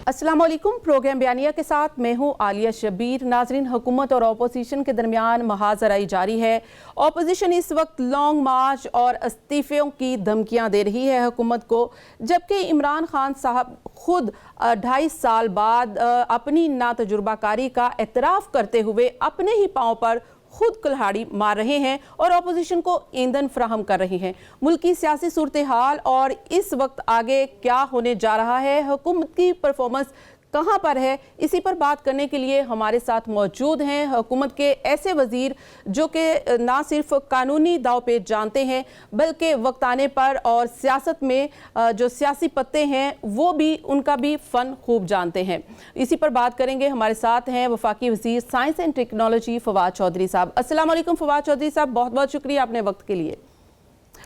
अस्सलाम वालेकुम। प्रोग्राम बयानिया के साथ मैं हूँ आलिया शबीर। नाजरीन, हुकूमत और अपोजिशन के दरमियान महाजराई जारी है। अपोजिशन इस वक्त लॉन्ग मार्च और इस्तीफों की धमकियाँ दे रही है हुकूमत को, जबकि इमरान खान साहब खुद 2.5 साल बाद अपनी नातजुर्बाकारी का एतराफ़ करते हुए अपने ही पाँव पर खुद कुल्हाड़ी मार रहे हैं और अपोजिशन को ईंधन फराहम कर रही हैं। मुल्क की सियासी सूरत हाल और इस वक्त आगे क्या होने जा रहा है, हुकूमत की परफॉर्मेंस कहां पर है, इसी पर बात करने के लिए हमारे साथ मौजूद हैं हुकूमत के ऐसे वजीर जो कि ना सिर्फ कानूनी दाव पेच जानते हैं बल्कि वक्त आने पर और सियासत में जो सियासी पत्ते हैं वो भी उनका भी फ़न खूब जानते हैं। इसी पर बात करेंगे। हमारे साथ हैं वफाकी वजीर science and technology Fawad Chaudhry साहब। अस्सलाम वालेकुम फवाद चौधरी साहब, बहुत बहुत शुक्रिया अपने वक्त के लिए।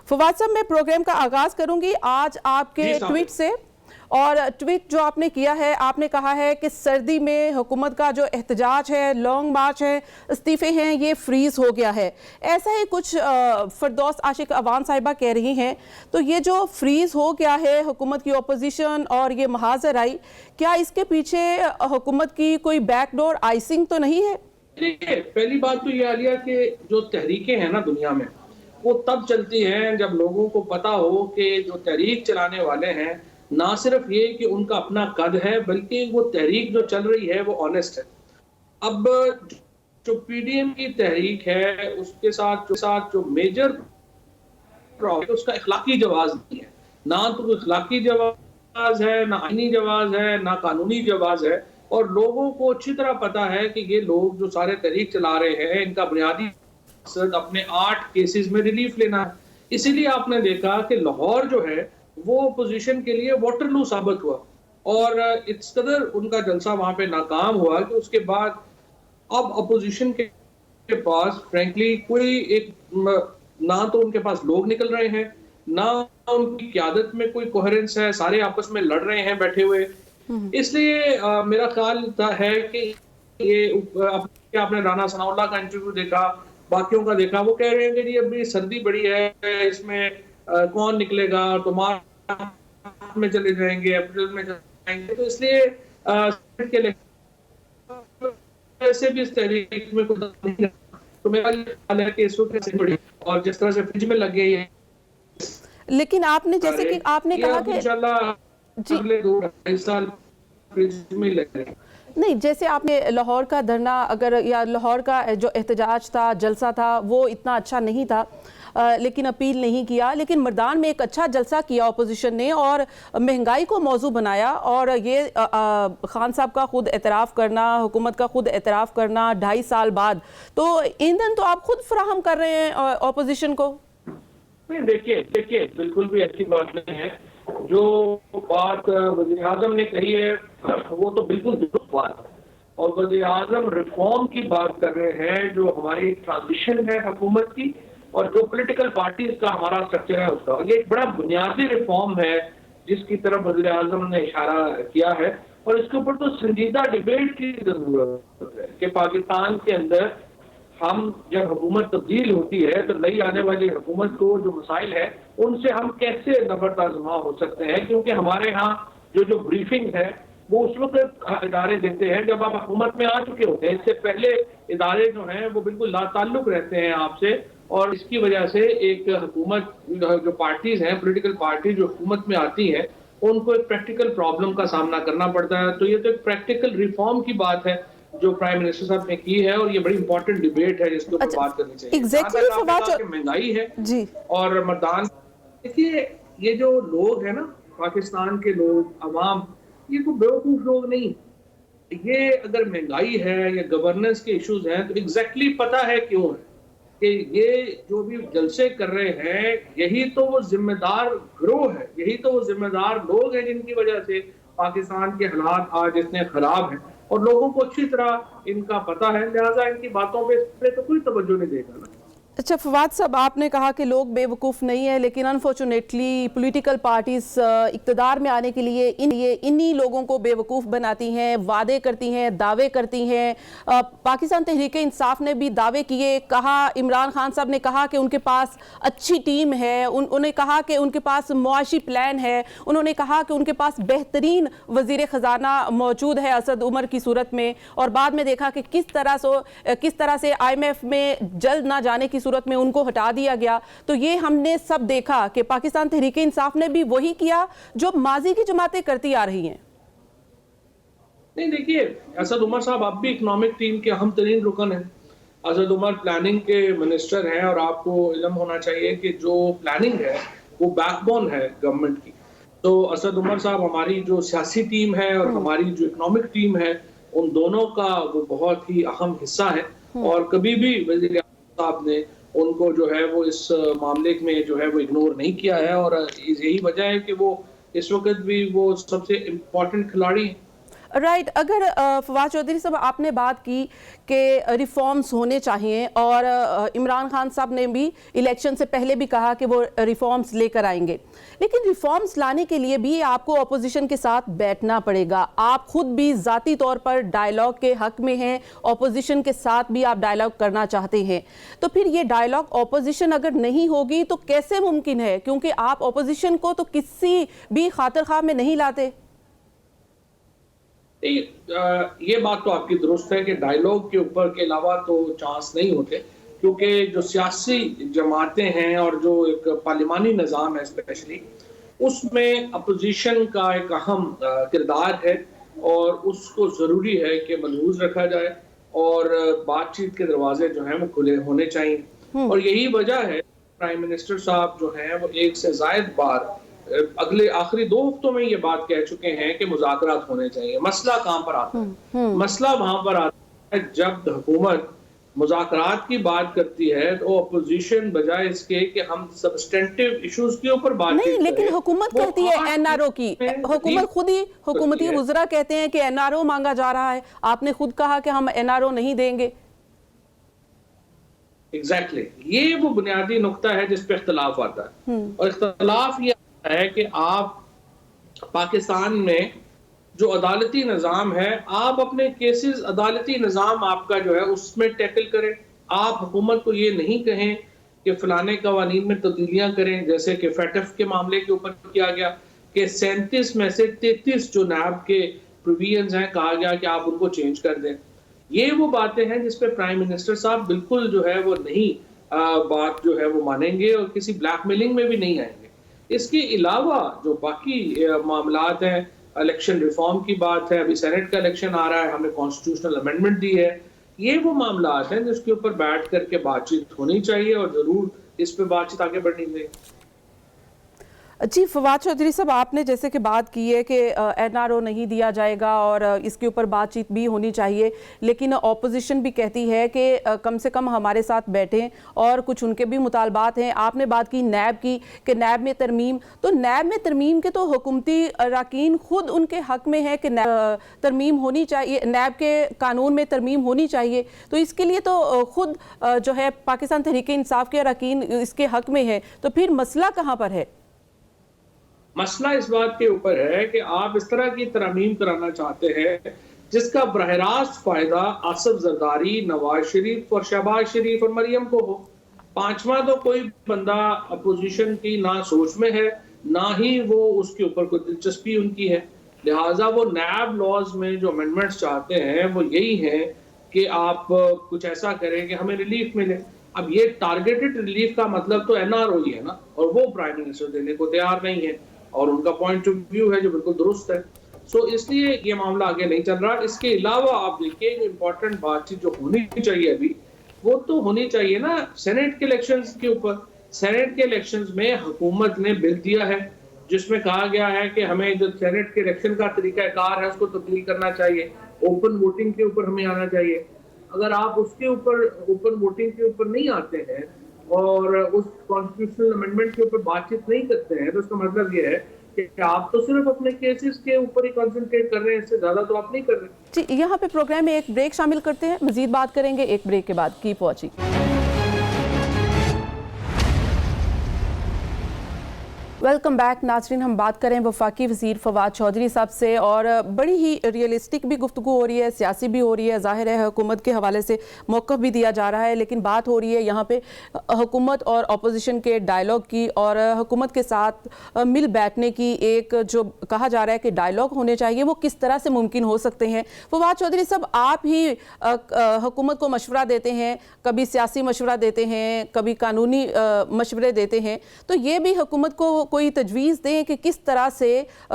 फवाद साहब, मैं प्रोग्राम का आगाज़ करूँगी आज आपके ट्वीट से। और ट्वीट जो आपने किया है, आपने कहा है कि सर्दी में हुकूमत का जो एहतजाज है, लॉन्ग मार्च है, इस्तीफे हैं, ये फ्रीज हो गया है। ऐसा ही कुछ फरदौस आशिक अवान साहिबा कह रही हैं। तो ये जो फ्रीज हो गया है हुकूमत की अपोजिशन और ये महाजराई, क्या इसके पीछे हुकूमत की कोई बैकडोर आइसिंग तो नहीं है? देखिए, पहली बात तो ये आलिया कि जो तहरीकें हैं ना दुनिया में, वो तब चलती हैं जब लोगों को पता हो कि जो तहरीक चलाने वाले हैं ना सिर्फ ये कि उनका अपना कद है, बल्कि वो तहरीक जो चल रही है वो ऑनेस्ट है। अब जो पीडीएम की तहरीक है उसके साथ जो मेजर प्रॉब्लम, उसका इखलाकी जवाज नहीं है। ना तो इखलाकी जवाज है, ना आईनी जवाज है, ना कानूनी जवाज है। और लोगों को अच्छी तरह पता है कि ये लोग जो सारे तहरीक चला रहे हैं, इनका बुनियादी मकसद अपने 8 केसेस में रिलीफ लेना है। इसीलिए आपने देखा कि लाहौर जो है वो अपोजिशन के लिए वाटरलू साबित हुआ और इस कदर उनका जलसा वहां पे नाकाम हुआ कि उसके बाद अब अपोजिशन के पास फ्रैंकली कोई एक ना तो उनके पास लोग निकल रहे हैं, ना उनकी क़यादत में कोई कोहेरेंस है, सारे आपस में लड़ रहे हैं बैठे हुए। इसलिए मेरा ख्याल है कि ये आपने राना सनाउल्लाह का इंटरव्यू देखा, बाकियों का देखा, वो कह रहे हैं कि जी अभी सर्दी बड़ी है, इसमें कौन निकलेगा, तो मार्च में चले जाएंगे, अप्रैल में जाएंगे। तो इसलिए के लिए ऐसे भी इस तहरीक में कुछ नहीं, तो मेरा ख्याल है कि इस वक्त बड़ी और जिस तरह से फ्रिज में लग गई है। लेकिन आपने जैसे कि आपने कहा कि इंशाल्लाह अगले 2-2.5 साल फ्रिज में लगे नहीं, जैसे आपने लाहौर का धरना अगर या लाहौर का जो एहतजाज था, जलसा था, वो इतना अच्छा नहीं था, लेकिन अपील नहीं किया। लेकिन मैदान में एक अच्छा जलसा किया अपोजिशन ने और महंगाई को मौजू बनाया। और ये खान साहब का खुद एतराफ़ करना, हुकूमत का खुद एतराफ़ करना 2.5 साल बाद, तो ईंधन तो आप खुद फराहम कर रहे हैं अपोजिशन को। नहीं, देखिए बिल्कुल भी अच्छी बात नहीं है। जो बात वज़ीर आज़म ने कही है वो तो बिल्कुल दुरुस्त बात है। और वज़ीर आज़म रिफॉर्म की बात कर रहे हैं, जो हमारी ट्रांजिशन है हुकूमत की और जो पॉलिटिकल पार्टीज का हमारा स्ट्रक्चर है उसका, ये एक बड़ा बुनियादी रिफॉर्म है जिसकी तरफ वज़ीर आज़म ने इशारा किया है। और इसके ऊपर तो संजीदा डिबेट की जरूरत है कि पाकिस्तान के अंदर हम जब हुकूमत तब्दील होती है तो नई आने वाली हुकूमत को जो मसाइल है उनसे हम कैसे नफरताजमा हो सकते हैं, क्योंकि हमारे यहाँ जो ब्रीफिंग है वो उस वक्त इदारे देते हैं जब आप हुकूमत में आ चुके होते हैं। इससे पहले इदारे जो हैं वो बिल्कुल लाताल्लुक रहते हैं आपसे, और इसकी वजह से एक हुकूमत जो पार्टीज हैं, पॉलिटिकल पार्टी जो हुकूमत में आती हैं, उनको एक प्रैक्टिकल प्रॉब्लम का सामना करना पड़ता है। तो ये तो एक प्रैक्टिकल रिफॉर्म की बात है जो प्राइम मिनिस्टर साहब ने की है, और ये बड़ी इंपॉर्टेंट डिबेट है जिसके ऊपर बात करनी चाहिए। एग्जैक्टली महंगाई है जी, और मतदान, देखिए ये जो लोग हैं ना, पाकिस्तान के लोग, अवाम, ये कोई बेवकूफ लोग नहीं। ये अगर महंगाई है या गवर्नेंस के इश्यूज हैं तो एग्जैक्टली पता है क्यों है कि ये जो भी जलसे कर रहे हैं, यही तो वो जिम्मेदार गिरोह है, यही तो वो जिम्मेदार लोग हैं जिनकी वजह से पाकिस्तान के हालात आज इतने खराब हैं। और लोगों को अच्छी तरह इनका पता है, लिहाजा इनकी बातों पे तो कोई तवज्जो नहीं देगा ना। अच्छा फवाद साहब, आपने कहा कि लोग बेवकूफ़ नहीं है, लेकिन अनफॉर्चुनेटली पॉलिटिकल पार्टीज इक़्तिदार में आने के लिए इन्हीं लोगों को बेवकूफ़ बनाती हैं, वादे करती हैं, दावे करती हैं। पाकिस्तान तहरीक इंसाफ ने भी दावे किए, कहा इमरान खान साहब ने कहा कि उनके पास अच्छी टीम है, उन्होंने कहा कि उनके पास मुआशी प्लान है, उन्होंने कहा कि उनके पास बेहतरीन वज़ीर ख़जाना मौजूद है असद उमर की सूरत में, और बाद में देखा कि किस तरह से IMF में जल्द ना जाने की सूरत में उनको हटा दिया गया। तो ये हमने सब देखा कि पाकिस्तान तहरीक इंसाफ ने भी वही किया जो माजी की जमातें करती आ रही हैं। नहीं, देखिए, असद उमर साहब अब भी इकोनॉमिक टीम के अहम तरीन रुकन हैं। असद उमर प्लानिंग के मिनिस्टर हैं, और आपको इल्म होना चाहिए कि जो प्लानिंग है वो बैकबोन है गवर्नमेंट की। तो असद उमर साहब हमारी जो सियासी टीम है और हमारी जो इकोनॉमिक टीम है, उन दोनों का वो बहुत ही अहम हिस्सा है। और कभी भी वज़ीर साहब ने उनको जो है वो इस मामले में जो है वो इग्नोर नहीं किया है, और यही वजह है कि वो इस वक्त भी वो सबसे इम्पोर्टेंट खिलाड़ी हैं। राइट। अगर फवाद चौधरी साहब, आपने बात की कि रिफॉर्म्स होने चाहिए, और इमरान खान साहब ने भी इलेक्शन से पहले भी कहा कि वो रिफॉर्म्स लेकर आएंगे, लेकिन रिफॉर्म्स लाने के लिए भी आपको अपोजिशन के साथ बैठना पड़ेगा। आप खुद भी ज़ाती तौर पर डायलॉग के हक में हैं, अपोजिशन के साथ भी आप डायलॉग करना चाहते हैं, तो फिर ये डायलॉग अपोजिशन अगर नहीं होगी तो कैसे मुमकिन है? क्योंकि आप अपोजिशन को तो किसी भी खातिर ख्वाह में नहीं लाते। ये बात तो आपकी दुरुस्त है कि डायलॉग के ऊपर के अलावा तो चांस नहीं होते, क्योंकि जो सियासी जमातें हैं और जो एक पार्लिमानी निज़ाम है स्पेशली, उसमें अपोजिशन का एक अहम किरदार है, और उसको ज़रूरी है कि मलहूज़ रखा जाए और बातचीत के दरवाजे जो हैं वो खुले होने चाहिए। और यही वजह है प्राइम मिनिस्टर साहब जो हैं वो एक से ज़ायद बार आखिरी 2 हफ्तों में ये बात कह चुके हैं कि मुज़ाकरात होने चाहिए। मसला कहाँ पर आता है? मसला वहां पर आता है जब हुकूमत मुज़ाकरात की बात करती है तो अपोजिशन बजाय इसके कि हम सब्सटेंटिव इश्यूज के ऊपर बात नहीं, लेकिन हुकूमत कहती है NRO की, हुकूमत खुद ही हुकूमती वज़रा कहते हैं कि NRO मांगा जा रहा है। आपने खुद कहा कि हम NRO नहीं देंगे। एग्जैक्टली, ये वो बुनियादी नुक्ता है जिस पे इख्तलाफ आता है, और इख्तलाफ ये है कि आप पाकिस्तान में जो अदालती निज़ाम है, आप अपने केसेस अदालती निज़ाम आपका जो है उसमें टैकल करें। आप हुकूमत को ये नहीं कहें कि फलाने कवानीन में तब्दीलियां करें, जैसे कि FATF के मामले के ऊपर किया गया कि 37 में से 33 जो नैब के प्रोविजंस हैं, कहा गया कि आप उनको चेंज कर दें। ये वो बातें हैं जिस पे प्राइम मिनिस्टर साहब बिल्कुल जो है वो नहीं बात जो है वो मानेंगे, और किसी ब्लैकमेलिंग में भी नहीं आएंगे। इसके अलावा जो बाकी मामलात हैं, इलेक्शन रिफॉर्म की बात है, अभी सेनेट का इलेक्शन आ रहा है, हमने कॉन्स्टिट्यूशनल अमेंडमेंट दी है, ये वो मामलात हैं जिसके ऊपर बैठ करके बातचीत होनी चाहिए, और जरूर इस पे बातचीत आगे बढ़नी चाहिए। जी फवाद चौधरी साहब, आपने जैसे कि बात की है कि NRO नहीं दिया जाएगा और इसके ऊपर बातचीत भी होनी चाहिए, लेकिन अपोजिशन भी कहती है कि कम से कम हमारे साथ बैठें, और कुछ उनके भी मुतालबात हैं। आपने बात की नैब की कि नैब में तरमीम, तो नैब में तरमीम के तो हुकूमती अरकान खुद उनके हक में है कि तरमीम होनी चाहिए, नैब के कानून में तरमीम होनी चाहिए। तो इसके लिए तो खुद जो है पाकिस्तान तहरीक इंसाफ के अरकान इसके हक में है, तो फिर मसला कहाँ पर है? मसला इस बात के ऊपर है कि आप इस तरह की तरमीम कराना चाहते हैं जिसका बरह रास्त फायदा आसिफ जरदारी, नवाज शरीफ और शहबाज शरीफ और मरियम को हो। पांचवा तो कोई बंदा अपोजिशन की ना सोच में है, ना ही वो उसके ऊपर कोई दिलचस्पी उनकी है। लिहाजा वो नैब लॉज में जो अमेंडमेंट्स चाहते हैं वो यही है कि आप कुछ ऐसा करें कि हमें रिलीफ मिले। अब ये टारगेटेड रिलीफ का मतलब तो NRO ही है ना, और वो प्राइम मिनिस्टर देने को तैयार नहीं है, और उनका पॉइंट ऑफ व्यू है जो बिल्कुल दुरुस्त है। सो इसलिए ये मामला आगे नहीं चल रहा। इसके अलावा आप देखिए जो इम्पोर्टेंट बातचीत जो होनी चाहिए अभी, वो तो होनी चाहिए ना सेनेट के इलेक्शंस के ऊपर। सेनेट के इलेक्शंस में हुकूमत ने बिल दिया है जिसमें कहा गया है कि हमें जो सेनेट के इलेक्शन का तरीकाकार है उसको तब्दील करना चाहिए, ओपन वोटिंग के ऊपर हमें आना चाहिए। अगर आप उसके ऊपर ओपन वोटिंग के ऊपर नहीं आते हैं और उस कॉन्स्टिट्यूशनल अमेंडमेंट के ऊपर बातचीत नहीं करते हैं, तो उसका मतलब ये है कि आप तो सिर्फ अपने केसेस के ऊपर ही कंसंट्रेट कर रहे हैं, इससे ज्यादा तो आप नहीं कर रहे। जी, यहाँ पे प्रोग्राम में एक ब्रेक शामिल करते हैं, मजीद बात करेंगे एक ब्रेक के बाद। Keep watching. वेलकम बैक नाज़रीन। हम बात करें वफाकी वज़ीर फवाद चौधरी साहब से और बड़ी ही रियलिस्टिक भी गुफ्तगू हो रही है, सियासी भी हो रही है। ज़ाहिर है हुकूमत के हवाले से मौक़िफ़ भी दिया जा रहा है, लेकिन बात हो रही है यहाँ पे हुकूमत और अपोजिशन के डायलॉग की और हुकूमत के साथ मिल बैठने की। एक जो कहा जा रहा है कि डायलॉग होने चाहिए, वो किस तरह से मुमकिन हो सकते हैं? फवाद चौधरी साहब, आप ही हुकूमत को मशवरा देते हैं, कभी सियासी मशवरा देते हैं, कभी कानूनी मशवरे देते हैं, तो ये भी हुकूमत को कोई तजवीज़ दें कि किस तरह से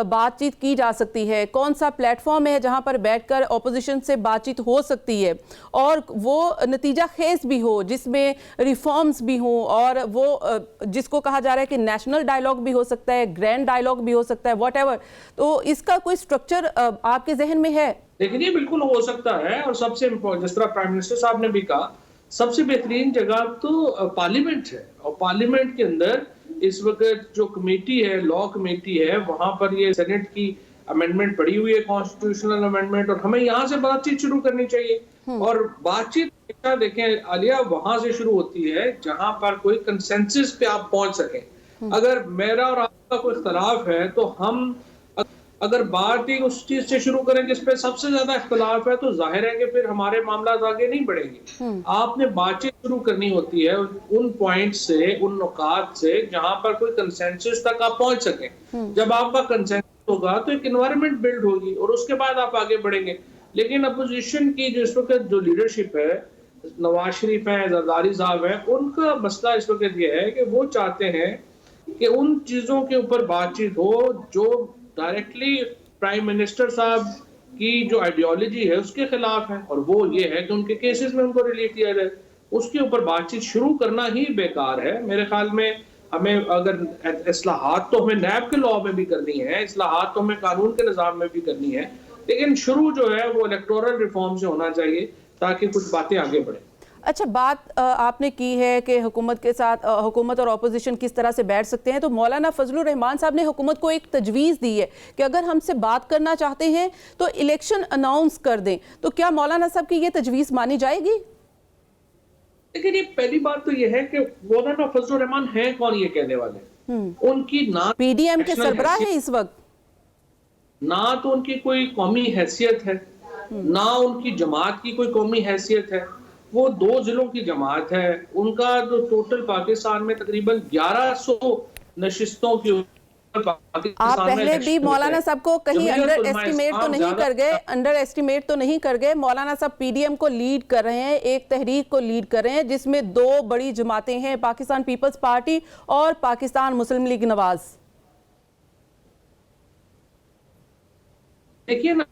बातचीत की जा सकती है, कौन सा प्लेटफॉर्म है जहां पर बैठकर अपोजिशन से बातचीत हो सकती है और वो नतीजा खेज भी हो, जिसमें रिफॉर्म्स भी हों, और वो जिसको कहा जा रहा है कि नेशनल डायलॉग भी हो सकता है, ग्रैंड डायलॉग भी हो सकता है, व्हाटएवर। तो इसका कोई स्ट्रक्चर आपके जहन में है? लेकिन ये बिल्कुल हो सकता है, और सबसे जिस तरह प्राइम मिनिस्टर साहब ने भी कहा, सबसे बेहतरीन जगह तो पार्लियामेंट है। और पार्लियामेंट के अंदर इस वक्त जो कमेटी है, लॉ कमेटी है, वहां पर ये सेनेट की अमेंडमेंट पड़ी हुई है, कॉन्स्टिट्यूशनल अमेंडमेंट, और हमें यहाँ से बातचीत शुरू करनी चाहिए। और बातचीत देखें आलिया, वहां से शुरू होती है जहां पर कोई कंसेंसस पे आप पहुंच सकें। अगर मेरा और आपका कोई इख्तलाफ है, तो हम अगर बात ही उस चीज से शुरू करें जिसपे सबसे ज्यादा इख्तलाफ है, तो जाहिर है कि फिर हमारे मामला आगे नहीं बढ़ेंगे। आपने बातचीत शुरू करनी होती है उन पॉइंट से, उन नुकात से जहां पर कोई कंसेंसस तक आप पहुंच सकें। जब आपका कंसेंसस होगा तो एक एनवायरनमेंट बिल्ड होगी और उसके बाद आप आगे बढ़ेंगे। लेकिन अपोजिशन की जो इस वक्त जो लीडरशिप है, नवाज शरीफ है, जरदारी साहब है, उनका मसला इस वक्त यह है कि वो चाहते हैं कि उन चीजों के ऊपर बातचीत हो जो डायरेक्टली प्राइम मिनिस्टर साहब की जो आइडियोलॉजी है उसके खिलाफ है, और वो ये है कि उनके केसेस में उनको रिलीफ दिया जाए। उसके ऊपर बातचीत शुरू करना ही बेकार है मेरे ख्याल में। हमें अगर इस्लाहात तो हमें नैब के लॉ में भी करनी है, इस्लाहात तो हमें कानून के निज़ाम में भी करनी है, लेकिन शुरू जो है वो इलेक्टोरल रिफॉर्म से होना चाहिए ताकि कुछ बातें आगे बढ़े। अच्छा, बात आपने की है कि हुकूमत के साथ हुकूमत और अपोजिशन किस तरह से बैठ सकते हैं, तो मौलाना फजलुर रहमान साहब ने हुकूमत को एक तजवीज़ दी है कि अगर हमसे बात करना चाहते हैं तो इलेक्शन अनाउंस कर दें। तो क्या मौलाना साहब की ये तजवीज़ मानी जाएगी? लेकिन ये पहली बात तो ये है कि मौलाना फजलुर रहमान है कौन ये कहने वाले? उनकी ना पीडीएम के सरबराह है इस वक्त, ना तो उनकी कोई कौमी हैसियत है, ना उनकी जमात की कोई कौमी हैसियत है। वो 2 जिलों की जमात है। उनका जो टोटल पाकिस्तान में तकरीबन 1100 नशिस्तों की आप पहले भी मौलाना साहब को कहीं अंडर एस्टिमेट तो नहीं कर गए? अंडर एस्टिमेट तो नहीं कर गए? मौलाना साहब पीडीएम को लीड कर रहे हैं, एक तहरीक को लीड कर रहे हैं जिसमें 2 बड़ी जमातें हैं, पाकिस्तान पीपल्स पार्टी और पाकिस्तान मुस्लिम लीग नवाज। देखिए ना,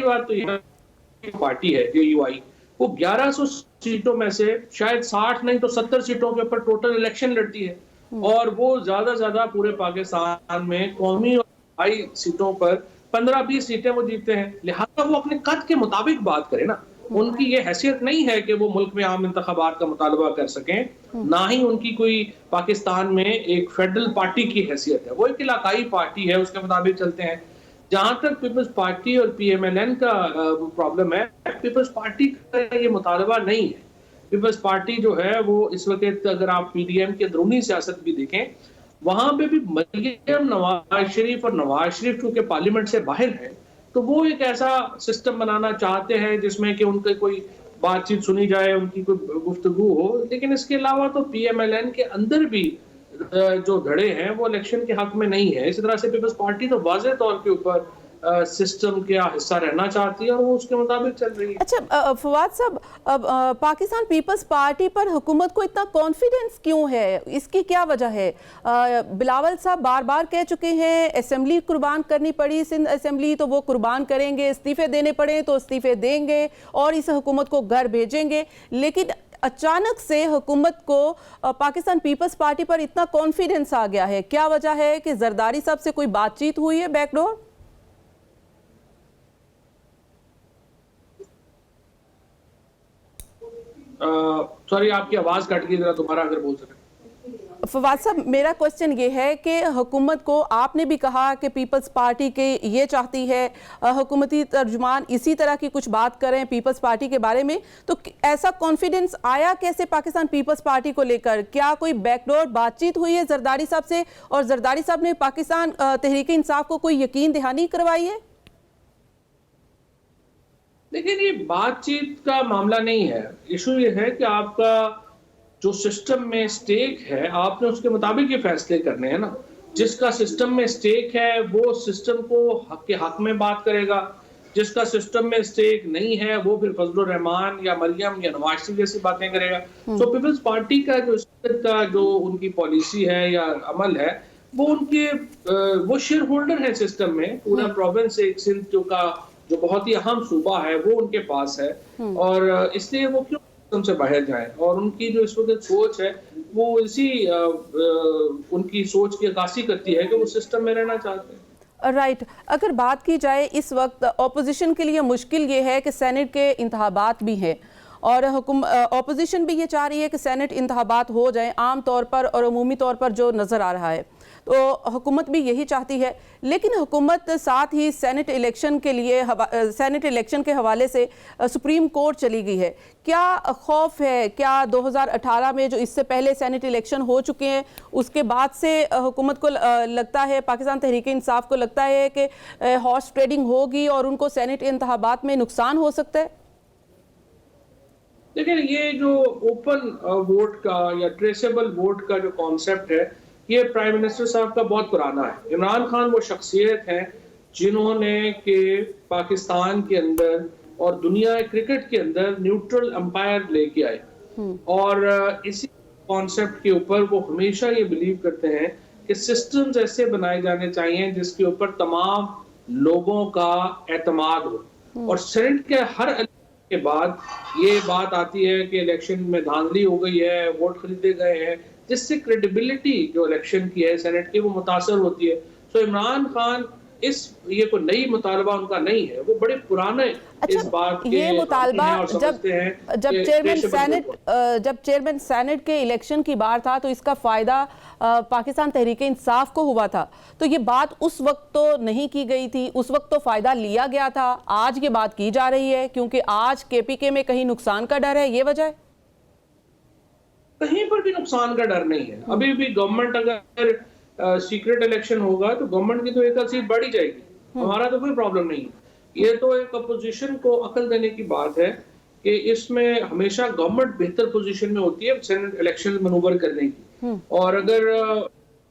बात तो ये पार्टी है यूआई, वो 1100 सीटों में से शायद 60 नहीं तो 70 सीटों के ऊपर टोटल इलेक्शन लड़ती है, और वो ज्यादा पूरे पाकिस्तान में कौमी और हाई सीटों पर 15-20 सीटें वो जीतते हैं। लिहाजा वो अपने कद के मुताबिक बात करें ना। उनकी ये हैसियत नहीं है कि वो मुल्क में आम इंतखाबात का मुतालबा कर सकें, ना ही उनकी कोई पाकिस्तान में एक फेडरल पार्टी की हैसियत है। वो एक इलाकाई पार्टी है, उसके मुताबिक चलते हैं। जहां तक पीपल्स पार्टी और पीएमएलएन का प्रॉब्लम है, पीपल्स पार्टी का ये मुतालबा नहीं है। पीपल्स पार्टी जो है वो इस वक्त, अगर आप पीडीएम की अंदरूनी सियासत भी देखें, वहां पे भी मरियम नवाज शरीफ और नवाज शरीफ क्योंकि पार्लियामेंट से बाहर है, तो वो एक ऐसा सिस्टम बनाना चाहते हैं जिसमें कि उनके कोई बातचीत सुनी जाए, उनकी कोई गुफ्तगू हो। लेकिन इसके अलावा तो पीएमएलएन के अंदर भी जो धड़े हैं वो इलेक्शन के हक में नहीं है। इसी तरह से पीपल्स पार्टी तो वाज़ेह तौर के ऊपर सिस्टम का हिस्सा रहना चाहती है और वो उसके मुताबिक चल रही है। अच्छा फवाद साहब, पाकिस्तान पीपल्स पार्टी पर हुकूमत को इतना कॉन्फिडेंस क्यों है? इसकी क्या वजह है? बिलावल साहब बार बार कह चुके हैं असेंबली कुर्बान करनी पड़ी, सिंध असेंबली, तो वो कुर्बान करेंगे, इस्तीफे देने पड़े तो इस्तीफे देंगे और इस हुकूमत को घर भेजेंगे। लेकिन अचानक से हुकूमत को पाकिस्तान पीपल्स पार्टी पर इतना कॉन्फिडेंस आ गया है, क्या वजह है? कि जरदारी साहब से कोई बातचीत हुई है बैकडोर? सॉरी, आपकी आवाज कट गई, जरा दोबारा अगर बोल सकें। फवाद साहब, मेरा क्वेश्चन ये है कि हुकूमत को, आपने भी कहा कि पीपल्स पार्टी के ये चाहती है हुकूमती तर्जुमान इसी तरह की कुछ बात करें पीपल्स पार्टी के बारे में, तो ऐसा कॉन्फिडेंस आया कैसे पाकिस्तान पीपल्स पार्टी को लेकर? क्या कोई बैकडोर बातचीत हुई है जरदारी साहब से, और जरदारी साहब ने पाकिस्तान तहरीक इंसाफ को कोई यकीन दहानी करवाई है? लेकिन ये बातचीत का मामला नहीं है। इशू ये है कि आपका जो सिस्टम में स्टेक है, आपने उसके मुताबिक ये फैसले करने हैं ना। जिसका सिस्टम में स्टेक है वो सिस्टम को हक के हक में बात करेगा, जिसका सिस्टम में स्टेक नहीं है वो फिर फजलुर रहमान या मरियम या नवाज शरीफ जैसी बातें करेगा। तो पीपल्स पार्टी का जो उनकी पॉलिसी है या अमल है, वो उनके वो शेयर होल्डर है सिस्टम में। पूरा प्रोविंस एक सिंध जो बहुत ही अहम सूबा है वो उनके पास है, और इसलिए वो क्यों सिस्टम से बाहर जाए। और उनकी जो इस वक्त सोच है वो इसी उनकी सोच की अक्कासी करती है कि वो सिस्टम में रहना चाहते हैं। राइट। अगर बात की जाए इस वक्त अपोजिशन के लिए मुश्किल ये है कि सेनेट के इंतखाबात भी हैं, और अपोजिशन भी ये चाह रही है कि सेनेट इंतखाबात हो जाए आम तौर पर और अमूमी तौर पर जो नज़र आ रहा है, तो हुकूमत भी यही चाहती है। लेकिन हुकूमत साथ ही सेनेट इलेक्शन के हवाले से सुप्रीम कोर्ट चली गई है। क्या खौफ है, क्या 2018 में जो इससे पहले सेनेट इलेक्शन हो चुके हैं उसके बाद से हुकूमत को लगता है, पाकिस्तान तहरीक इंसाफ को लगता है कि हॉर्स ट्रेडिंग होगी और उनको सेनेट इंतखाबात में नुकसान हो सकता है? देखिए, ये जो ओपन वोट का या ट्रेसेबल वोट का जो कॉन्सेप्ट है, ये प्राइम मिनिस्टर साहब का बहुत पुराना है। इमरान खान वो शख्सियत हैं जिन्होंने के पाकिस्तान के अंदर और दुनिया क्रिकेट के अंदर न्यूट्रल अंपायर लेके आए, और इसी कॉन्सेप्ट के ऊपर वो हमेशा ये बिलीव करते हैं कि सिस्टम्स ऐसे बनाए जाने चाहिए जिसके ऊपर तमाम लोगों का एतमाद हो। और सेनेट के हर के बाद ये बात आती है कि इलेक्शन में धांधली हो गई है, वोट खरीदे गए हैं, जिससे क्रेडिबिलिटी जो इलेक्शन की है सेनेट की वो मुतासर होती है। तो इमरान खान ये कोई नई मुतालबा उनका नहीं है, वो बड़े पुराने इस बात के ये मुतालबा जब चेयरमैन सेनेट के इलेक्शन की बार था तो इसका फायदा पाकिस्तान तहरीक इंसाफ को हुआ था, तो ये बात उस वक्त तो नहीं की गई थी, उस वक्त तो फायदा लिया गया था। आज ये बात की जा रही है क्योंकि आज केपीके में कहीं नुकसान का डर है, ये वजह है? कहीं पर भी नुकसान का डर नहीं है। अभी भी गवर्नमेंट अगर सीक्रेट इलेक्शन होगा तो गवर्नमेंट की तो एक सीट बढ़ ही जाएगी, हमारा तो कोई प्रॉब्लम नहीं है। ये तो एक अपोजिशन को अकल देने की बात है कि इसमें हमेशा गवर्नमेंट बेहतर पोजीशन में होती है सेनेट इलेक्शन मनूवर करने की, और अगर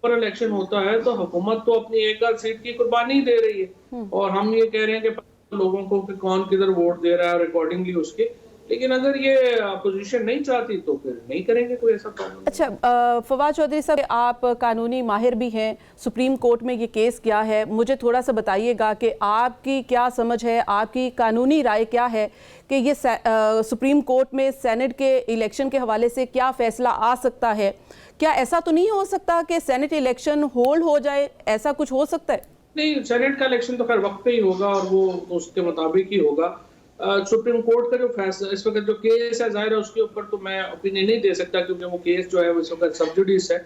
पर इलेक्शन होता है तो हुकूमत तो अपनी एक सीट की कुर्बानी दे रही है, और हम ये कह रहे हैं कि लोगों को कि कौन किधर वोट दे रहा है और अकॉर्डिंगली उसके। लेकिन अगर ये अपोजिशन नहीं चाहती तो फिर नहीं करेंगे कोई ऐसा प्रॉब्लम। अच्छा, फवाद चौधरी साहब, आप कानूनी माहिर भी हैं, सुप्रीम कोर्ट में ये केस गया है, मुझे थोड़ा सा बताइएगा कि आपकी क्या समझ है, आपकी कानूनी राय क्या है कि ये सुप्रीम कोर्ट में सेनेट के इलेक्शन के हवाले से क्या फैसला आ सकता है? क्या ऐसा तो नहीं हो सकता कि सेनेट इलेक्शन होल्ड हो जाए? ऐसा कुछ हो सकता है? नहीं, सेनेट का इलेक्शन तो खैर वक्त पे ही होगा और वो उसके मुताबिक ही होगा। सुप्रीम कोर्ट का जो फैसला इस वक्त जो केस है, जाहिर है उसके ऊपर तो मैं ओपिनियन नहीं दे सकता क्योंकि वो केस जो है वो इस वक्त सब जुडिस है।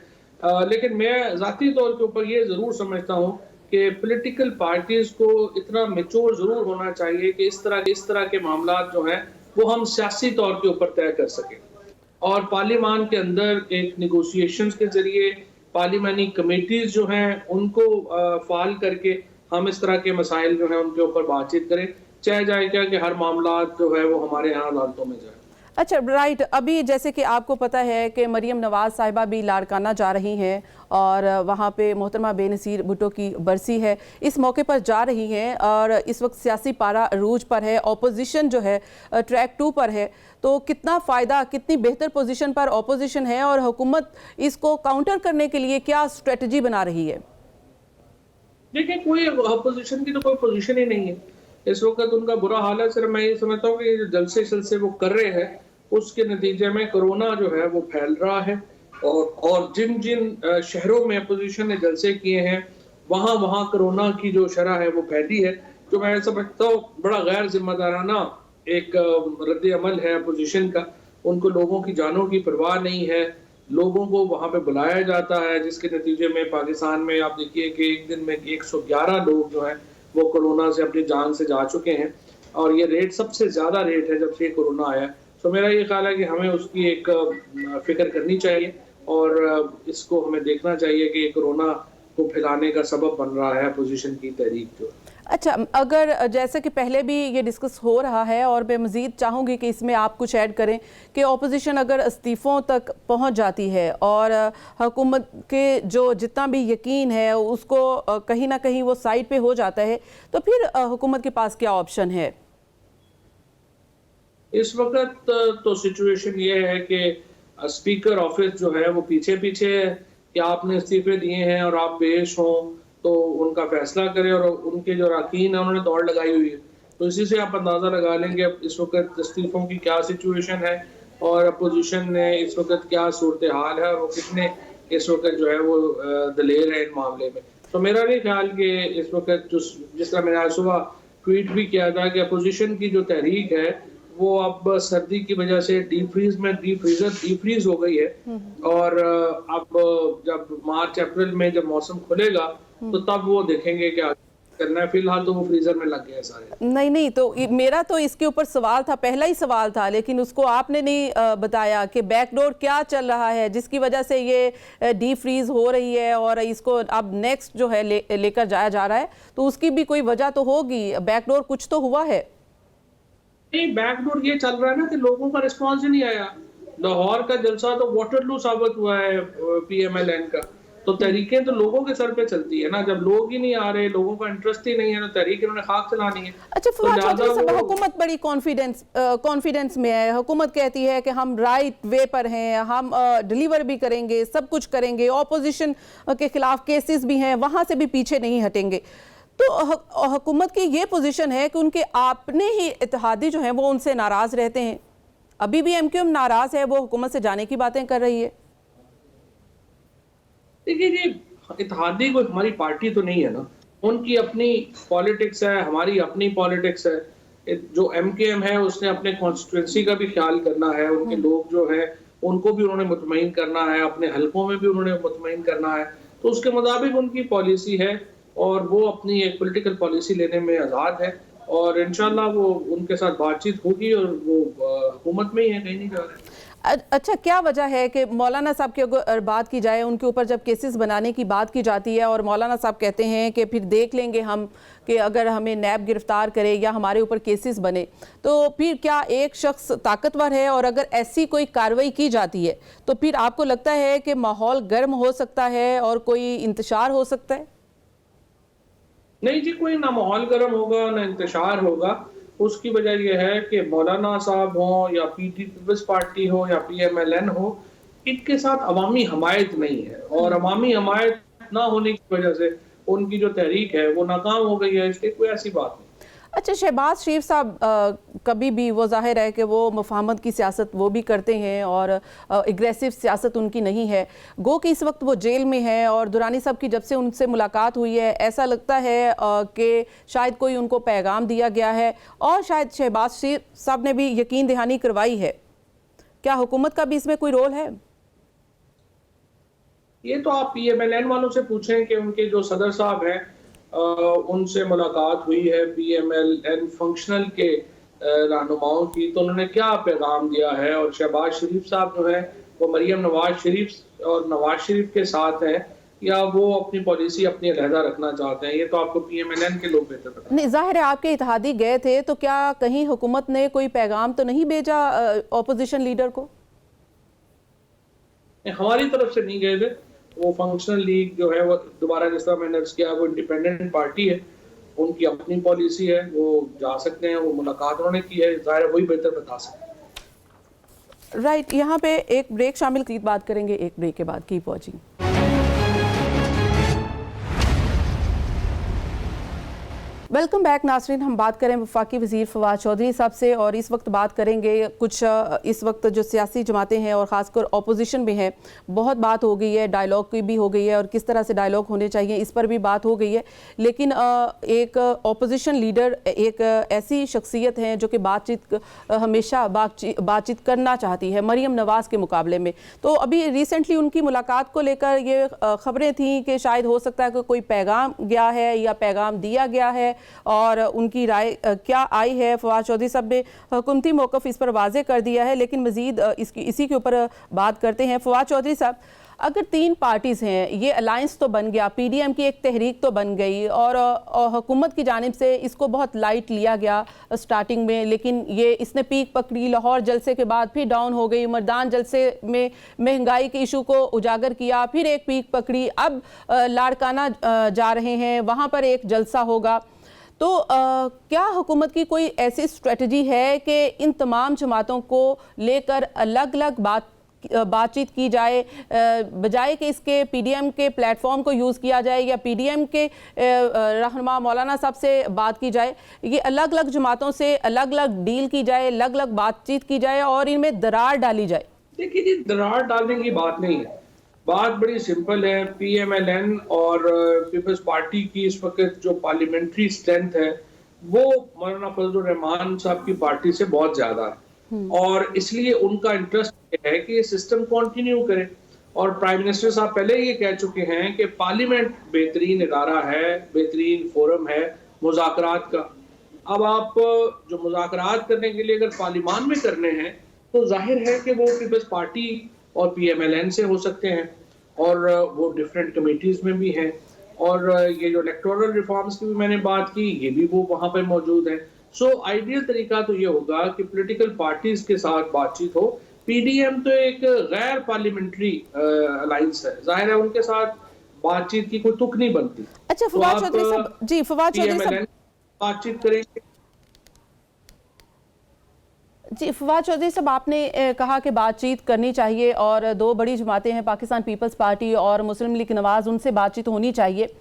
लेकिन मैं जाती तौर के ऊपर ये जरूर समझता हूँ कि पॉलिटिकल पार्टीज को इतना मैच्योर जरूर होना चाहिए कि इस तरह के मामला जो हैं वो हम सियासी तौर के ऊपर तय कर सकें, और पार्लियामान के अंदर एक निगोशिएशंस के जरिए पार्लियामानी कमेटीज जो हैं उनको फाल करके हम इस तरह के मसाइल जो हैं उनके ऊपर बातचीत करें, चाहे जाए क्या कि हर मामला जो है वो हमारे यहाँ अदालतों में जाए। अच्छा, राइट। अभी जैसे कि आपको पता है कि मरियम नवाज साहिबा भी लाड़काना जा रही हैं और वहाँ पे मोहतरमा बेनज़ीर भुट्टो की बरसी है, इस मौके पर जा रही हैं, और इस वक्त सियासी पारा अरूज पर है, ऑपोजिशन जो है ट्रैक 2 पर है, तो कितना फ़ायदा, कितनी बेहतर पोजीशन पर ऑपोजिशन है और हुकूमत इसको काउंटर करने के लिए क्या स्ट्रेटजी बना रही है? देखिए, कोई ऑपोजिशन की तो कोई पोजीशन ही नहीं है इस वक्त, उनका बुरा हाल है। सिर्फ मैं ये समझता हूँ कि जो जलसे वो कर रहे हैं उसके नतीजे में कोरोना जो है वो फैल रहा है, और जिन शहरों में अपोजिशन ने जलसे किए हैं वहाँ कोरोना की जो शरह है वो फैली है, जो मैं समझता हूँ बड़ा गैर जिम्मेदाराना एक रद्द अमल है अपोजिशन का। उनको लोगों की जानों की परवाह नहीं है, लोगों को वहाँ पे बुलाया जाता है, जिसके नतीजे में पाकिस्तान में आप देखिए कि एक दिन में 111 लोग जो हैं वो कोरोना से अपनी जान से जा चुके हैं, और ये रेट सबसे ज़्यादा रेट है जब से कोरोना आया। तो मेरा ये ख्याल है कि हमें उसकी एक फिक्र करनी चाहिए, और इसको हमें देखना चाहिए कि कोरोना को फैलाने का सबब बन रहा है अपोजिशन की तहरीक जो है। अच्छा, अगर जैसे कि पहले भी ये डिस्कस हो रहा है और मैं मज़ीद चाहूँगी कि इसमें आप कुछ ऐड करें कि ऑपोजिशन अगर इस्तीफ़ों तक पहुँच जाती है और हुकूमत के जो जितना भी यकीन है उसको कहीं ना कहीं वो साइड पे हो जाता है, तो फिर हुकूमत के पास क्या ऑप्शन है? इस वक्त तो सिचुएशन ये है कि स्पीकर ऑफिस जो है वो पीछे पीछे है कि आपने इस्तीफे दिए हैं और आप पेश हों तो उनका फैसला करें, और उनके जो अरकान है उन्होंने दौड़ लगाई हुई है। तो इसी से आप अंदाज़ा लगा लेंगे अब इस वक्त इस्तीफों की क्या सिचुएशन है और अपोजिशन ने इस वक्त क्या सूरत हाल है, और वो कितने इस वक्त जो है वो दलेर है इन मामले में। तो मेरा नहीं ख्याल कि इस वक्त जिस तरह मैंने आज सुबह ट्वीट भी किया था कि अपोजिशन की जो तहरीक है वो अब सर्दी की वजह से डीप फ्रीज हो गई है, और अब जब मार्च अप्रैल में जब मौसम खुलेगा तो तब वो देखेंगे क्या करना है। फिलहाल तो वो फ्रीजर में लग गए सारे। नहीं, तो मेरा तो इसके ऊपर सवाल था, पहला ही सवाल था, लेकिन उसको आपने नहीं बताया कि बैकडोर क्या चल रहा है जिसकी वजह से ये डीप फ्रीज हो रही है और इसको अब नेक्स्ट जो है लेकर जाया जा रहा है, तो उसकी भी कोई वजह तो होगी, बैकडोर कुछ तो हुआ है। नहीं, बैकडोर ये चल रहा है ना कि लोगों का रिस्पॉन्स ही नहीं आया। लाहौर का जलसा तो वाटरलू साबित हुआ है PMLN का। तो तहरीकें तो लोगों के सर पे चलती है ना, जब लोग ही नहीं आ रहे, लोगों का इंटरेस्ट ही नहीं है, तो तहरीक इन्होंने खाक चलानी है। अच्छा फवाद चौधरी साहब, तो हुकूमत बड़ी कॉन्फिडेंस में है, हुकूमत कहती है कि हम राइट वे पर हैं, हम डिलीवर भी करेंगे, सब कुछ करेंगे, ऑपोजिशन के खिलाफ केसेस भी हैं, वहां से भी पीछे नहीं हटेंगे। तो हुकूमत की ये पोजीशन है कि उनके अपने ही इत्तेहादी जो हैं वो उनसे नाराज रहते हैं। अभी भी MQM नाराज है, वो हुकूमत से जाने की बातें कर रही है। देखिए जी, इत्तेहादी कोई हमारी पार्टी तो नहीं है ना, उनकी अपनी पॉलिटिक्स है, हमारी अपनी पॉलिटिक्स है। जो MKM है उसने अपने कॉन्स्टिट्यूंसी का भी ख्याल करना है, उनके लोग जो है उनको भी उन्होंने मुतमईन करना है, अपने हलकों में भी उन्होंने मुतमईन करना है। तो उसके मुताबिक उनकी पॉलिसी है और वो अपनी एक पॉलिटिकल पॉलिसी लेने में आज़ाद है, और इंशाल्लाह वो उनके साथ बातचीत होगी, और वो हुकूमत में ही है, कहीं नहीं जा रहे। अच्छा, क्या वजह है कि मौलाना साहब की अगर बात की जाए, उनके ऊपर जब केसेस बनाने की बात की जाती है और मौलाना साहब कहते हैं कि फिर देख लेंगे हम कि अगर हमें नैब गिरफ्तार करे या हमारे ऊपर केसेस बने, तो फिर क्या एक शख्स ताकतवर है, और अगर ऐसी कोई कार्रवाई की जाती है तो फिर आपको लगता है कि माहौल गर्म हो सकता है और कोई इंतशार हो सकता है? नहीं जी, कोई ना माहौल गर्म होगा ना इंतशार होगा। उसकी वजह यह है कि मौलाना साहब हो या पीपल्स पार्टी हो या PMLN हो, इनके साथ अवामी हमायत नहीं है, और अवामी हमायत ना होने की वजह से उनकी जो तहरीक है वो नाकाम हो गई है। इसकी कोई ऐसी बात नहीं। अच्छा, शहबाज शरीफ साहब कभी भी वो जाहिर है कि वो मुफाहमत की सियासत वो भी करते हैं और एग्रेसिव सियासत उनकी नहीं है। गो कि इस वक्त वो जेल में है, और दुरानी साहब की जब से उनसे मुलाकात हुई है ऐसा लगता है कि शायद कोई उनको पैगाम दिया गया है, और शायद शहबाज शरीफ साहब ने भी यकीन दहानी करवाई है। क्या हुकूमत का भी इसमें कोई रोल है? ये तो आप PMLN वालों से पूछें कि उनके जो सदर साहब हैं उनसे मुलाकात हुई है PMLN फंक्शनल के रहनुमाओं की, तो उन्होंने क्या पैगाम दिया है। और शहबाज शरीफ साहब जो है वो मरियम नवाज शरीफ और नवाज शरीफ के साथ हैं, या वो अपनी पॉलिसी अपनी अलहदा रखना चाहते हैं, ये तो आपको PMLN के लोग बेहतर पता। नहीं, जाहिर है आपके इत्तेहादी गए थे, तो क्या कहीं हुकूमत ने कोई पैगाम तो नहीं भेजा ऑपोजिशन लीडर को? हमारी तरफ से नहीं गए थे। वो फंक्शनल लीग जो है वो दोबारा जिस तरह मैंने अर्ज किया वो इंडिपेंडेंट पार्टी है, उनकी अपनी पॉलिसी है, वो जा सकते हैं, वो मुलाकात उन्होंने की है, जाहिर है वही बेहतर बता सकते हैं। राइट, यहाँ पे एक ब्रेक शामिल की बात करेंगे, एक ब्रेक के बाद कीप वॉचिंग। वेलकम बैक नाज़रीन। हम बात करें वफाकी वज़ीर फवाद चौधरी साहब से और इस वक्त बात करेंगे कुछ इस वक्त जो सियासी जमातें हैं और ख़ासकर अपोजिशन में है, बहुत बात हो गई है, डायलॉग की भी हो गई है और किस तरह से डायलॉग होने चाहिए इस पर भी बात हो गई है। लेकिन एक अपोजिशन लीडर एक ऐसी शख्सियत हैं जो कि बातचीत हमेशा बातचीत करना चाहती है मरीम नवाज़ के मुकाबले में। तो अभी रिसेंटली उनकी मुलाकात को लेकर ये ख़बरें थी कि शायद हो सकता है कि कोई पैगाम गया है या पैगाम दिया गया है और उनकी राय क्या आई है। फवाद चौधरी साहब ने हुकूमती मौक़िफ़ इस पर वाज़े कर दिया है, लेकिन मज़ीद इसी के ऊपर बात करते हैं। फवाद चौधरी साहब, अगर तीन पार्टीज़ हैं, ये अलायंस तो बन गया, पीडीएम की एक तहरीक तो बन गई और हुकूमत की जानिब से इसको बहुत लाइट लिया गया स्टार्टिंग में, लेकिन ये इसने पीक पकड़ी, लाहौर जलसे के बाद फिर डाउन हो गई, मर्दान जलसे में महंगाई के इशू को उजागर किया, फिर एक पीक पकड़ी, अब लाड़काना जा रहे हैं, वहाँ पर एक जलसा होगा। तो क्या हुकूमत की कोई ऐसी स्ट्रेटजी है कि इन तमाम जमातों को लेकर अलग अलग बातचीत की जाए, बजाय कि इसके पीडीएम के प्लेटफॉर्म को यूज़ किया जाए या पीडीएम के रहनुमा मौलाना साहब से बात की जाए, ये अलग अलग जमातों से अलग अलग डील की जाए, अलग अलग बातचीत की जाए और इनमें दरार डाली जाए? देखिए जी, दरार डालने की बात नहीं है, बात बड़ी सिंपल है। पीएमएलएन और पीपल्स पार्टी की इस वक्त जो पार्लियामेंट्री स्ट्रेंथ है वो मौलाना फजलुर रहमान साहब की पार्टी से बहुत ज्यादा है और इसलिए उनका इंटरेस्ट है कि ये सिस्टम कंटिन्यू करे। और प्राइम मिनिस्टर साहब पहले ये कह चुके हैं कि पार्लियामेंट बेहतरीन इदारा है, बेहतरीन फोरम है मुज़ाकरात का। अब आप जो मुज़ाकरात करने के लिए अगर पार्लियामान में करने हैं तो जाहिर है कि वो पीपल्स पार्टी और पीएमएलएन से हो सकते हैं और वो डिफरेंट कमेटीज में भी हैं और ये जो इलेक्टोरल रिफॉर्म्स की भी मैंने बात की, ये भी वो वहाँ पर मौजूद है। सो आइडियल तरीका तो ये होगा कि पॉलिटिकल पार्टीज के साथ बातचीत हो। पीडीएम तो एक गैर पार्लियामेंट्री अलायंस है, जाहिर है उनके साथ बातचीत की कोई तुक नहीं बनती। अच्छा फवाद चौधरी साहब, जी फवाद चौधरी साहब बातचीत करेंगे। जी फवाद चौधरी साहब, आपने कहा कि बातचीत करनी चाहिए और दो बड़ी जमातें हैं पाकिस्तान पीपल्स पार्टी और मुस्लिम लीग नवाज़, उनसे बातचीत होनी चाहिए।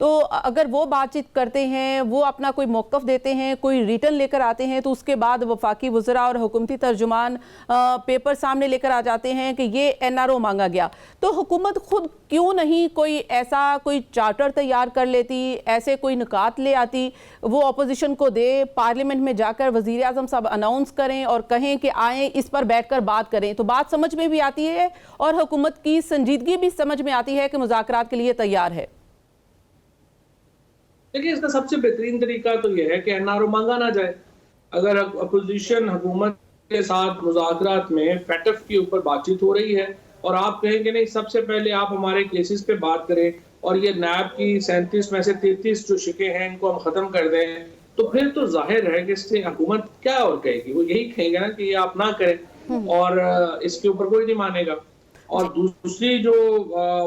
तो अगर वो बातचीत करते हैं, वो अपना कोई मौक़िफ़ देते हैं, कोई रिटर्न लेकर आते हैं, तो उसके बाद वफाकी वज़रा और हुकूमती तर्जुमान पेपर सामने लेकर आ जाते हैं कि ये एनआरओ मांगा गया, तो हुकूमत खुद क्यों नहीं कोई ऐसा कोई चार्टर तैयार कर लेती, ऐसे कोई निकात ले आती, वो अपोजिशन को दे, पार्लियामेंट में जाकर वज़ीर आज़म साहब अनाउंस करें और कहें कि आएँ इस पर बैठकर बात करें, तो बात समझ में भी आती है और हुकूमत की संजीदगी भी समझ में आती है कि मुज़ाकरात के लिए तैयार है। देखिए, इसका सबसे बेहतरीन तरीका तो यह है कि एनआरओ मांगा ना जाए। अगर अपोजिशन हुकूमत के साथ मुज़ाकरात में फैटफ के ऊपर बातचीत हो रही है और आप कहेंगे नहीं सबसे पहले आप हमारे केसेस पे बात करें और ये नैब की 37 में से 33 जो शिके हैं इनको हम खत्म कर दें, तो फिर तो जाहिर है कि इससे हुकूमत क्या और कहेगी, वो यही कहेंगे ना कि ये आप ना करें और इसके ऊपर कोई नहीं मानेगा। और दूसरी जो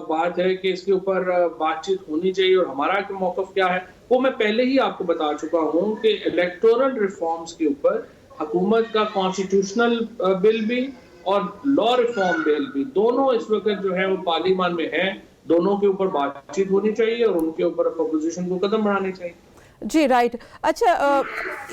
बात है कि इसके ऊपर बातचीत होनी चाहिए और हमारा मौक़िफ़ क्या है, वो मैं पहले ही आपको बता चुका हूँ कि इलेक्टोरल रिफॉर्म्स के ऊपर हुकूमत का कॉन्स्टिट्यूशनल बिल भी और लॉ रिफॉर्म बिल भी दोनों इस वक्त जो है वो पार्लियामान में है, दोनों के ऊपर बातचीत होनी चाहिए और उनके ऊपर अपोजिशन को कदम बढ़ाने चाहिए। जी राइट। अच्छा,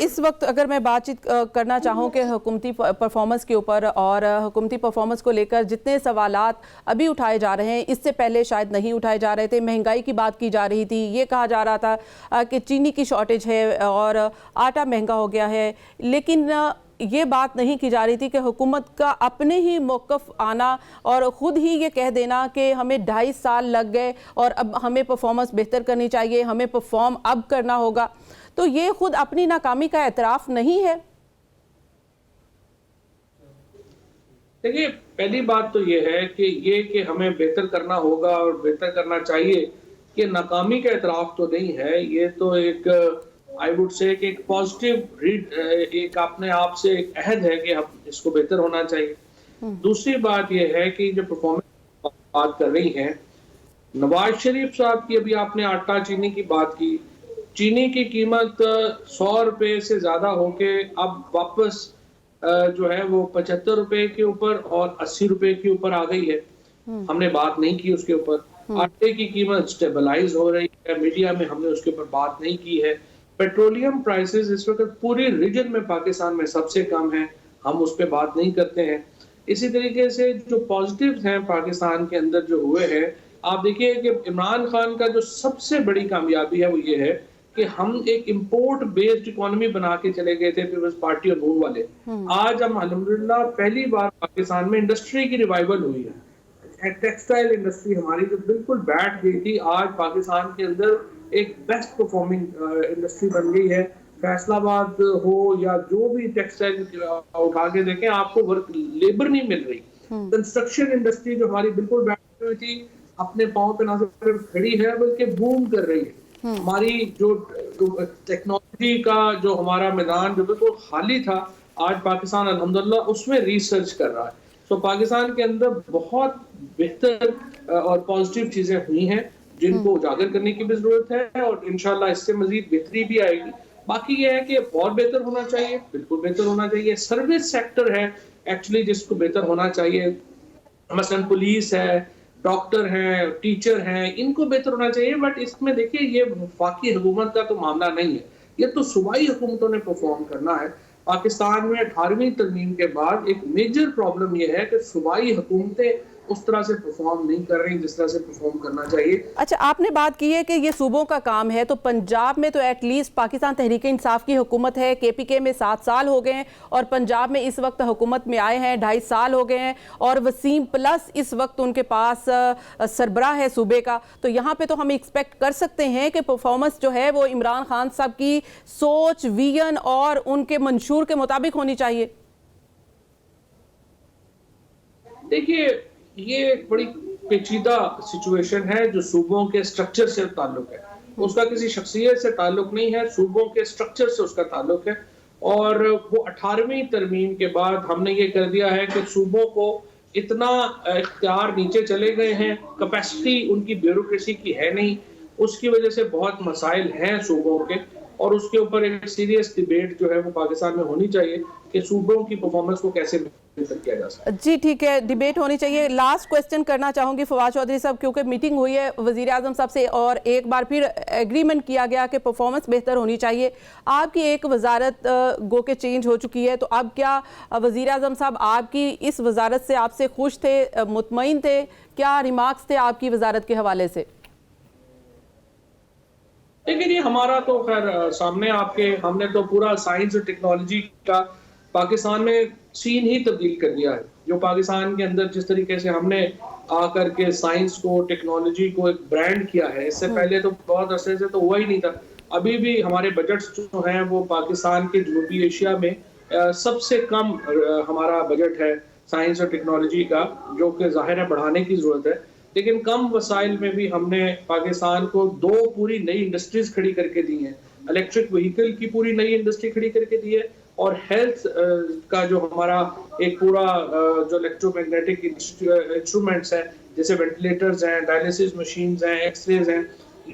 इस वक्त अगर मैं बातचीत करना चाहूँ कि हुकूमती परफॉर्मेंस के ऊपर और हुकूमती परफॉर्मेंस को लेकर जितने सवालात अभी उठाए जा रहे हैं, इससे पहले शायद नहीं उठाए जा रहे थे। महंगाई की बात की जा रही थी, ये कहा जा रहा था कि चीनी की शॉर्टेज है और आटा महंगा हो गया है, लेकिन ये बात नहीं की जा रही थी कि हुकूमत का अपने ही मौक़िफ़ आना और ख़ुद ही ये कह देना कि हमें 2.5 साल लग गए और अब हमें परफॉर्मेंस बेहतर करनी चाहिए, हमें परफॉर्म अब करना होगा, तो ये ख़ुद अपनी नाकामी का एतराफ़ नहीं है? देखिए, पहली बात तो ये है कि हमें बेहतर करना होगा और बेहतर करना चाहिए, कि नाकामी का एतराफ़ तो नहीं है। ये तो एक आई वुड से कि एक पॉजिटिव रीड, एक अपने आप से एक अहद है कि हम इसको बेहतर होना चाहिए। दूसरी बात यह है कि जो परफॉर्मेंस बात कर रही हैं नवाज शरीफ साहब की, अभी आपने आटा चीनी की बात की, चीनी की कीमत 100 रुपए से ज्यादा होके अब वापस जो है वो 75 रुपए के ऊपर और 80 रुपए के ऊपर आ गई है। हमने बात नहीं की उसके ऊपर। आटे की कीमत स्टेबलाइज हो रही है, मीडिया में हमने उसके ऊपर बात नहीं की है। पेट्रोलियम प्राइसेस इस वक्त पूरे रीजन में पाकिस्तान में सबसे कम है, हम उस पर बात नहीं करते हैं। इसी तरीके से जो पॉजिटिव्स हैं पाकिस्तान के अंदर जो हुए हैं, आप देखिए कि इमरान खान का जो सबसे बड़ी कामयाबी है वो ये है कि हम एक इंपोर्ट बेस्ड इकोनॉमी बना के चले गए थे पीपल्स पार्टी और नून वाले। आज हम अल्हम्दुलिल्लाह पहली बार पाकिस्तान में इंडस्ट्री की रिवाइवल हुई है। टेक्सटाइल इंडस्ट्री हमारी जो बिल्कुल बैठ गई थी, आज पाकिस्तान के अंदर एक बेस्ट परफॉर्मिंग इंडस्ट्री बन गई है। फैसलाबाद हो या जो भी टेक्सटाइल उठा के देखें, आपको वर्क लेबर नहीं मिल रही। कंस्ट्रक्शन इंडस्ट्री जो हमारी बिल्कुल बैठी हुई थी, अपने पाँव पे ना सिर्फ खड़ी है बल्कि बूम कर रही है। हमारी जो टेक्नोलॉजी का जो हमारा मैदान जो बिल्कुल खाली था, आज पाकिस्तान अल्हम्दुलिल्लाह उसमें रिसर्च कर रहा है। तो पाकिस्तान के अंदर बहुत बेहतर और पॉजिटिव चीजें हुई हैं जिनको उजागर करने की भी जरूरत है, और इंशाल्लाह इससे मजीद बेहतरी भी आएगी। बाकी ये है कि और बेहतर होना चाहिए, बिल्कुल बेहतर होना चाहिए। सर्विस सेक्टर है एक्चुअली जिसको बेहतर होना चाहिए, मसलन पुलिस है, डॉक्टर हैं, टीचर हैं, इनको बेहतर होना चाहिए। बट इसमें देखिए ये वफाकी हुकूमत का तो मामला नहीं है, ये तो सूबाई हुकूमतों ने परफॉर्म करना है। पाकिस्तान में 18वीं तरमीम के बाद एक मेजर प्रॉब्लम ये है कि सूबाई हुकूमतें उस तरह से परफॉर्म नहीं कर रही जिस तरह से परफॉर्म करना चाहिए। अच्छा, आपने बात की है कि ये सूबों का काम है, तो पंजाब में तो एटलीस्ट पाकिस्तान तहरीक इंसाफ की हुकूमत है, केपीके में 7 साल हो गए हैं, और पंजाब में इस वक्त हुकूमत में आए हैं 2.5 साल हो गए हैं, और वसीम प्लस इस वक्त उनके पास सरबराह है सूबे का। तो यहाँ पे तो हम एक्सपेक्ट कर सकते हैं कि परफॉर्मेंस जो है वो इमरान खान साहब की सोच, विजन और उनके मंशूर के मुताबिक होनी चाहिए। देखिए ये एक बड़ी पेचीदा सिचुएशन है जो सूबों के स्ट्रक्चर से ताल्लुक है, उसका किसी शख्सियत से ताल्लुक नहीं है, सूबों के स्ट्रक्चर से उसका ताल्लुक है। और वो 18वीं तरमीम के बाद हमने ये कर दिया है कि सूबों को इतना इख्तियार नीचे चले गए हैं, कैपेसिटी उनकी ब्यूरोक्रेसी की है नहीं, उसकी वजह से बहुत मसाइल हैं सूबों के, और उसके ऊपर एक सीरियस डिबेट जो है वो पाकिस्तान में होनी चाहिए कि सूबों की परफॉर्मेंस को कैसे किया जा सकता है। जी ठीक है, डिबेट होनी चाहिए। लास्ट क्वेश्चन करना चाहूंगी फवाद चौधरी साहब, क्योंकि मीटिंग हुई है वजीर आजम साहब से और एक बार फिर एग्रीमेंट किया गया कि परफॉर्मेंस बेहतर होनी चाहिए। आपकी एक वजारत गो के चेंज हो चुकी है, तो अब क्या वजीर आजम साहब आपकी इस वजारत से आपसे खुश थे, मुतमईन थे? क्या रिमार्क्स थे आपकी वजारत के हवाले से? लेकिन ये हमारा तो खैर सामने आपके, हमने तो पूरा साइंस और टेक्नोलॉजी का पाकिस्तान में सीन ही तब्दील कर दिया है। जो पाकिस्तान के अंदर जिस तरीके से हमने आकर के साइंस को, टेक्नोलॉजी को एक ब्रांड किया है, इससे पहले तो बहुत अरसे से तो हुआ ही नहीं था। अभी भी हमारे बजट्स जो हैं वो पाकिस्तान के जनूबी एशिया में सबसे कम हमारा बजट है साइंस और टेक्नोलॉजी का, जो कि जाहिर है बढ़ाने की जरूरत है। लेकिन कम वसाइल में भी हमने पाकिस्तान को 2 पूरी नई इंडस्ट्रीज खड़ी करके दी हैं। इलेक्ट्रिक व्हीकल की पूरी नई इंडस्ट्री खड़ी करके दी है, और हेल्थ का जो हमारा एक पूरा जो इलेक्ट्रोमैग्नेटिक इंस्ट्रूमेंट्स हैं, जैसे वेंटिलेटर्स हैं, डायलिसिस मशीन्स हैं, एक्सरेज हैं,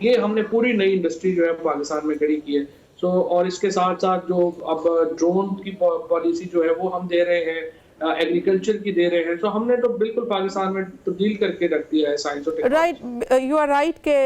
ये हमने पूरी नई इंडस्ट्री जो है पाकिस्तान में खड़ी की है। और इसके साथ साथ जो अब ड्रोन की पॉलिसी जो है वो हम दे रहे हैं, एग्रीकल्चर की दे रहे हैं, तो हमने तो बिल्कुल पाकिस्तान में तब्दील करके रख दिया है साइंस और technology. Right, you are right के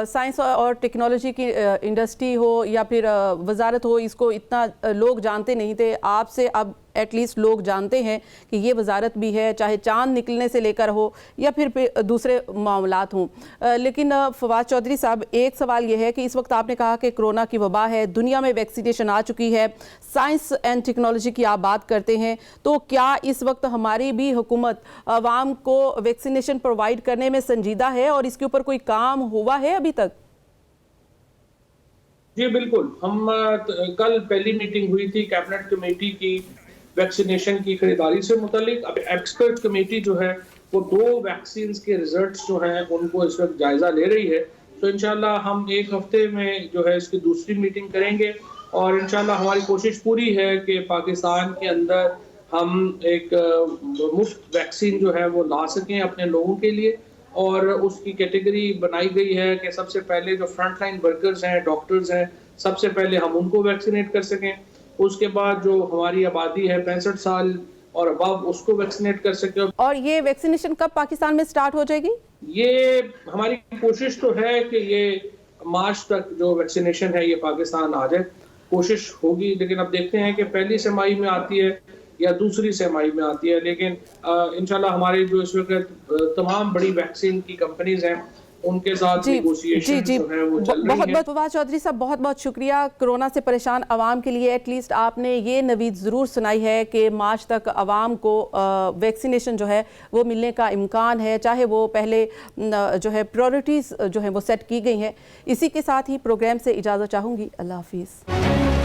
साइंस और टेक्नोलॉजी की इंडस्ट्री हो या फिर वजारत हो, इसको इतना लोग जानते नहीं थे। आपसे अब एटलीस्ट लोग जानते हैं कि ये वजारत भी है, चाहे चांद निकलने से लेकर हो या फिर दूसरे मामलात हों। लेकिन फवाद चौधरी साहब, एक सवाल ये है कि इस वक्त आपने कहा कि कोरोना की वबा है, दुनिया में वैक्सीनेशन आ चुकी है, साइंस एंड टेक्नोलॉजी की आप बात करते हैं, तो क्या इस वक्त हमारी भी हुकूमत आवाम को वैक्सीनेशन प्रोवाइड करने में संजीदा है और इसके ऊपर कोई काम हुआ है अभी तक? जी बिल्कुल, हम कल पहली मीटिंग हुई थी कैबिनेट कमेटी की वैक्सीनेशन की खरीदारी से मुतालिक। अब एक्सपर्ट कमेटी जो है वो 2 वैक्सीन के रिजल्ट्स जो हैं उनको इस वक्त जायजा ले रही है। तो इंशाल्लाह हम 1 हफ्ते में जो है इसकी दूसरी मीटिंग करेंगे, और इंशाल्लाह हमारी कोशिश पूरी है कि पाकिस्तान के अंदर हम एक मुफ्त वैक्सीन जो है वो ला सकें अपने लोगों के लिए। और उसकी कैटेगरी बनाई गई है कि सबसे पहले जो फ्रंट लाइन वर्कर्स हैं, डॉक्टर्स हैं, सबसे पहले हम उनको वैक्सीनेट कर सकें। उसके बाद जो हमारी आबादी है 65 साल और अबव, उसको वैक्सीनेट कर सके। और ये वैक्सीनेशन कब पाकिस्तान में स्टार्ट हो जाएगी? ये हमारी कोशिश तो है कि ये मार्च तक जो वैक्सीनेशन है ये पाकिस्तान आ जाए, कोशिश होगी। लेकिन अब देखते हैं कि पहली सेमाई में आती है या दूसरी सेमाई में आती है। लेकिन इंशाल्लाह हमारे जो इस वक्त तमाम बड़ी वैक्सीन की कंपनीज हैं उनके साथ नेगोशिएशन जो है वो चल रही है। बहुत फवाद चौधरी साहब, बहुत बहुत शुक्रिया। कोरोना से परेशान आवाम के लिए एटलीस्ट आपने ये नवीद ज़रूर सुनाई है कि मार्च तक आवाम को वैक्सीनेशन जो है वो मिलने का इम्कान है, चाहे वो पहले जो है प्रायोरिटीज़ जो है वो सेट की गई हैं। इसी के साथ ही प्रोग्राम से इजाज़त चाहूँगी। अल्लाह हाफिज़।